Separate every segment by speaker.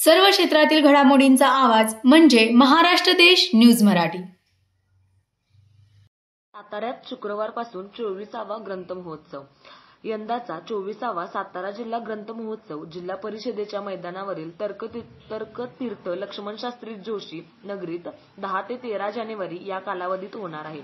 Speaker 1: सर्व क्षेत्रातील घडामोडींचा आवाज म्हणजे महाराष्ट्र देश न्यूज मराठी।
Speaker 2: साताऱ्यात शुक्रवारपासून 24वा ग्रंथ महोत्सव। यंदाचा 24वा सातारा जिल्हा ग्रंथ महोत्सव जिल्हा परिषदेच्या मैदानावरील तर्कतीर्थ लक्ष्मणशास्त्री जोशी नगरीत 10 ते 13 जानेवारी या कालावधीत होणार आहे।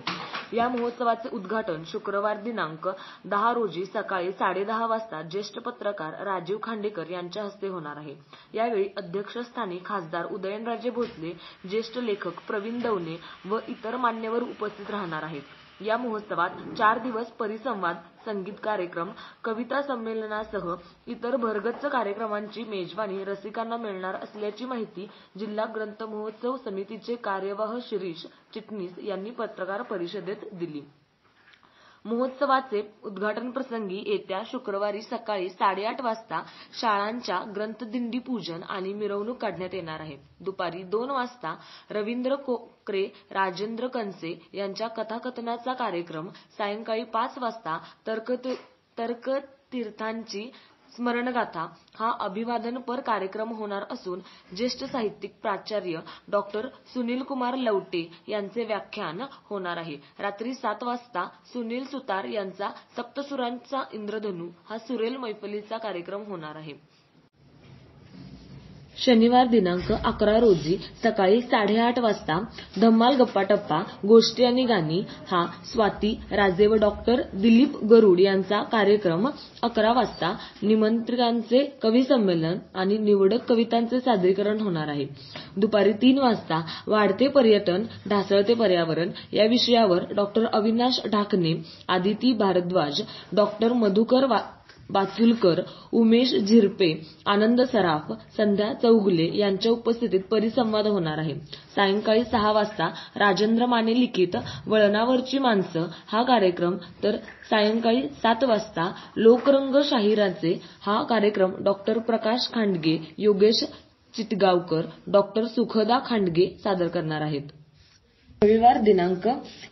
Speaker 2: या महोत्सवाचे उद्घाटन शुक्रवार दिनांक 10 रोजी सकाळी 10:30 वाजता ज्येष्ठ पत्रकार राजीव खांडेकर यांच्या हस्ते होणार आहे। यावेळी अध्यक्षस्थानी खासदार उदयनराजे भोसले, ज्येष्ठ लेखक प्रवीण दवणे व इतर मान्यवर उपस्थित राहणार आहेत। या महोत्सवात 4 दिवस परिसंवाद, संगीत कार्यक्रम, कविता संमेलनासह इतर भरगच्च कार्यक्रमांची मेजवानी रसिकांना मिळणार असल्याची माहिती जिल्हा ग्रंथ महोत्सव समितीचे कार्यवाह शिरीष चिटणीस यांनी पत्रकार परिषदेत दिली। महोत्सवाचे उद्घाटन प्रसंगी येत्या शुक्रवारी सकाळी 8:30 वाजता शाळांच्या ग्रंथदिंडी पूजन आणि मिरवणूक काढण्यात येणार आहे। दुपारी 2 वाजता रवींद्र कोकरे, राजेंद्र कनसे यांच्या कथाकथनाचा कार्यक्रम, सायंकाळी 5 वाजता तर्कतीर्थांची स्मरणगाथा हा अभिवादनपर कार्यक्रम होणार असून ज्येष्ठ साहित्यिक प्राचार्य डॉ. सुनीलकुमार लवटे यांचे व्याख्यान होणार आहे। रात्री 7 वाजता सुनील सुतार यांचा सप्तसुरांचा इंद्रधनू हा सुरेल मैफलीचा कार्यक्रम होणार आहे। शनिवार दिनांक 11 रोजी सकाळी 8:30 वाजता धम्माल गप्पा-टप्पा, गोष्टी आणि गाणी हा स्वाती राजे व डॉ. दिलीप गरुड यांचा कार्यक्रम, 11 वाजता निमंत्रितांचे कवी संमेलन आणि निवडक कवितांचे सादरीकरण होणार आहे। दुपारी 3 वाजता वाढते पर्यटन, ढासळते पर्यावरण या विषयावर डॉ. अविनाश ढाकणे, आदिती भारद्वाज, डॉ. मधुकर बाचुलकर, उमेश झिरपे, आनंद सराफ, संध्या चौगुले यांच्या उपस्थितीत परिसंवाद होणार आहे। सायंकाळी 6 वाजता राजेंद्र माने लिखित वळणावरची माणसं हा कार्यक्रम, तर सायंकाळी 7 वाजता लोकरंग शाहिराचे हा कार्यक्रम डॉ. प्रकाश खांडगे, योगेश चिटगावकर, डॉ. सुखदा खांडगे सादर करणार आहेत। रविवार दिनांक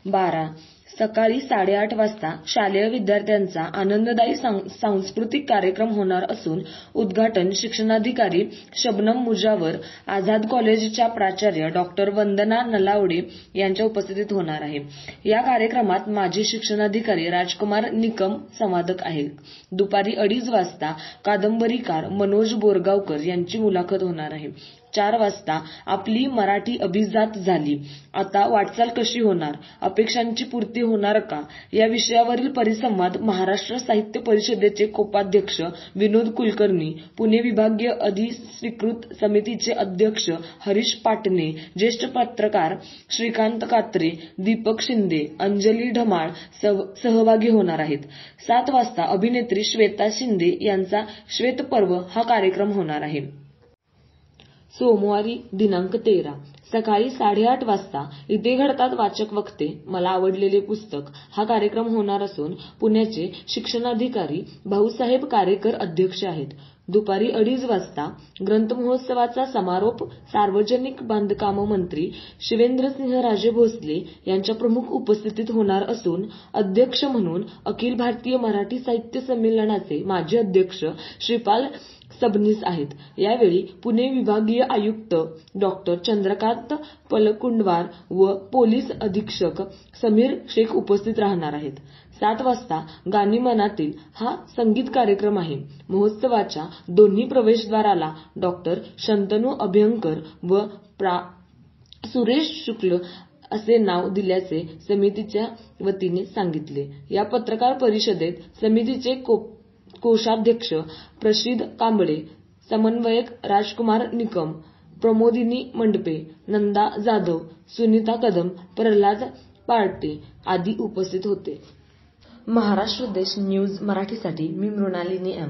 Speaker 2: 12 सकाळी 8:30 वाजता शालेय विद्यार्थ्यांचा आनंददायी सांस्कृतिक कार्यक्रम होणार असून उद्घाटन शिक्षणाधिकारी शबनम मुजावर, आझाद कॉलेजच्या प्राचार्य डॉ. वंदना नलावडे यांच्या उपस्थितीत होणार आहे। या कार्यक्रमात माजी शिक्षणाधिकारी राजकुमार निकम संवादक आहेत। दुपारी 2:30 वाजता कादंबरीकार मनोज बोरगावकर यांची मुलाखत होणार आहे। 4 वाजता आपली मराठी अभिजात झाली, आता वाटचाल कशी होणार, अपेक्षांची पूर्ती होणार का या विषयावरील परिसंवाद महाराष्ट्र साहित्य परिषदेचे कोषाध्यक्ष विनोद कुलकर्णी, पुणे विभागीय अधिस्वीकृत समितीचे अध्यक्ष हरीश पाटणे, ज्येष्ठ पत्रकार श्रीकांत कात्रे, दीपक शिंदे, अंजली ढमाळ सहभागी होणार आहेत। 7 वाजता अभिनेत्री श्वेता शिंदे यांचा श्वेतपर्व हा कार्यक्रम होणार आहे। सोमवारी दिनांक 13 सकाळी 8:30 वाजता इथे घडतात वाचक वक्ते, मला आवडलेले पुस्तक हा कार्यक्रम होणार असून पुण्याचे शिक्षणाधिकारी भाऊसाहेब कारेकर अध्यक्ष आहेत। दुपारी 2:30 वाजता ग्रंथ महोत्सवाचा समारोप सार्वजनिक बांधकाम मंत्री शिवेंद्रसिंहराजे भोसले यांच्या प्रमुख उपस्थितीत होणार असून अध्यक्ष म्हणून अखिल भारतीय मराठी साहित्य संमेलनाचे माजी अध्यक्ष श्रीपाल सबनीस आहेत। यावेळी पुणे विभागीय आयुक्त डॉ. चंद्रकांत पलकुंडवार व पोलीस अधीक्षक समीर शेख उपस्थित राहणार आहेत। 7 वाजता गाणी मनातील हा संगीत कार्यक्रम आहे। महोत्सवाच्या दोन्ही प्रवेशद्वाराला डॉ. शंतनू अभ्यंकर व सुरेश शुक्ल असे नाव दिल्याचे समितीच्या वतीने सांगितले। या पत्रकार परिषदेत समितीचे कोषाध्यक्ष प्रसिद्ध कांबळे, समन्वयक राजकुमार निकम, प्रमोदिनी मंडपे, नंदा जाधव, सुनीता कदम, प्रल्हाद पार्टे आदी उपस्थित होते। महाराष्ट्र देश न्यूज मराठीसाठी मी मृणालिनी एम।